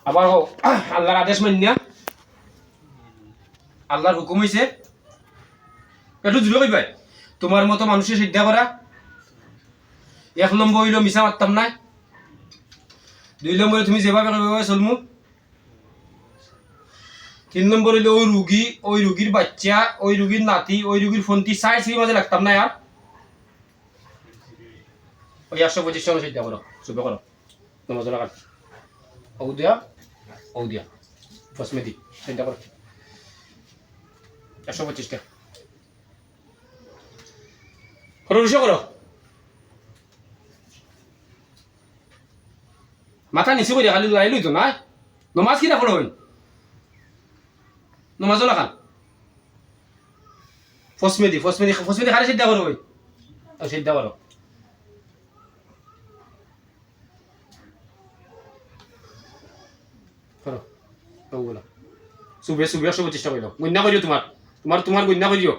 আবার আল্লাহর আদেশ মানিয়া আল্লাহর হুকুম হইছে একটু জুড়ে কইবাই তোমার মতো মানুষের সিদ্ধা করা। 1 নম্বর হইল মিছা মারতাম না। 2 নম্বরে তুমি যেভাবে চলমু। 3 নম্বর হইল ওই রুগীর বাচ্চা, ওই রুগীর নাতি, ওই রুগীর ফন্তি সাইজ মাঝে লাগতাম না। আর ওই 125 জন সিদ্ধা করো, চুপে করো তোমার জন্য কাট ও দিয়া ফসমেদি সিদ্ধা করো 125টা করো, রুশো করো। মাথা নিচে করে খালি আইলই তো না নমাজ কিনা পড়ো হইন নমাজও না খান ফসমেদি খালি সিদ্ধা করো হই সিদ্ধা করো। করো ওগুলো সুবে 125টা কইল গণ্যা করিও তোমার গণ্যা করিও।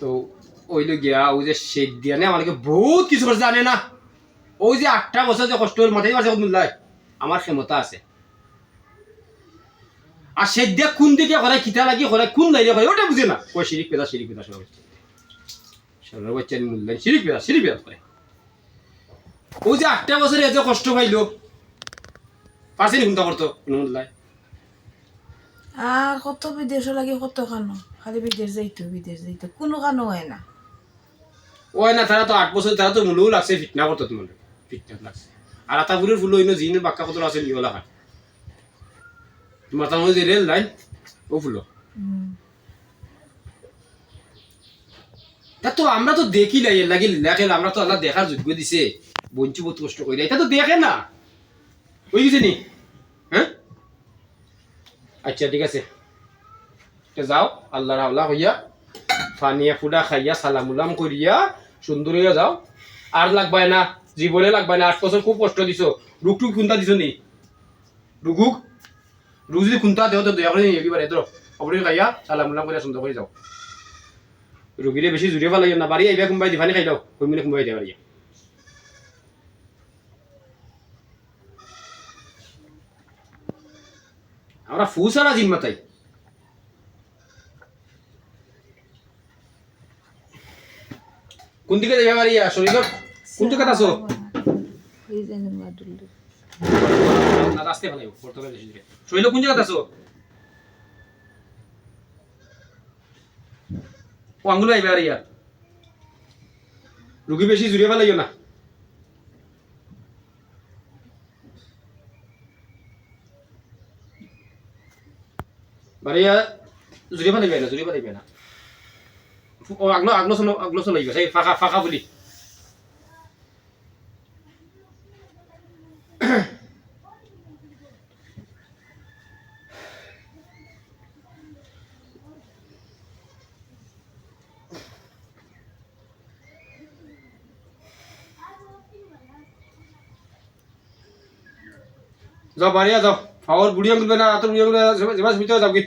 তো ওইলো গিয়া ওই যে শেখ দিয়া নে আমাকে বহুত কিছু করছে জানে না। ওই যে 8টা বছর যে কষ্ট হল মাথায় পারছে মূল্যায় আমার ক্ষমতা আছে। আর শেখ দিয়া কোন দিকে করায় খিতা লাগি করায় কোন লাইনে করে ওটা বুঝে না। ওই শিরিক পেদা সবার বাচ্চা মূল্যায় শিরিক পেদা করে। ওই যে 8টা বছরে এত কষ্ট পাইলো পারছে নি চিন্তা করতো কোনো মূল্যায়। আর কত বিদেশ লাগে কত খানো খালি বিদেশ যাইতো কোনো খানো হয় না। ওই না তারা তো 8 বছর তারা তো মূলও লাগছে ফিটনা করতো তোমার ফিটনেস লাগছে। আর আতাপুরের ফুল হইনো জিনের বাক্কা কত আছে লিওলা খান তোমার তার মধ্যে রেল লাইন ও ফুলো তা তো আমরা তো দেখি লাগি আমরা তো আল্লাহ দেখার যোগ্য দিছে বঞ্চি বহুত কষ্ট করে এটা তো দেখে না ওই গেছে নি। হ্যাঁ আচ্ছা ঠিক আছে যাও আল্লাহর হাওলা হইয়া ফানিয়া ফুডা খাইয়া সালামুলাম করিয়া সুন্দর হইয়া যাও। আর লাগবাই না জীবনে লাগবাই না। 8 বছর খুব কষ্ট দিছো রুকটুক খুন্তা দিছো নি রুক যদি খুন্তা দেও তো দয়া করে একেবারে ধরো অপরে খাইয়া সালামুলাম করিয়া সুন্দর করে যাও। রুগীরে বেশি জুড়ে ফেলা না বাড়ি আইবা কোনবাই দিফানি খাই দাও কই মিনে কোনবাই দিবা পারিয়া। আমরা ফুসারা জিম্মাতাই কোন দিকে যাইবা পারিয়া শরীর কোন দিকে আছো না আসতে ভালো পর্তুগাল দেশে দিকে শরীর কোন জায়গা আছো ও আঙ্গুল আইবা পারিয়া রুগী বেশি জুড়ে ফেলাইও না। বাড়িয়া জুড়ে ফেলাইবে না ও আগলো চলাইবে সেই ফাঁকা বলি যাও বাড়িয়া যাও ফাওয়ার বুড়ি আঙুল না তোর বুড়ি আঙুল যাবা যাও কি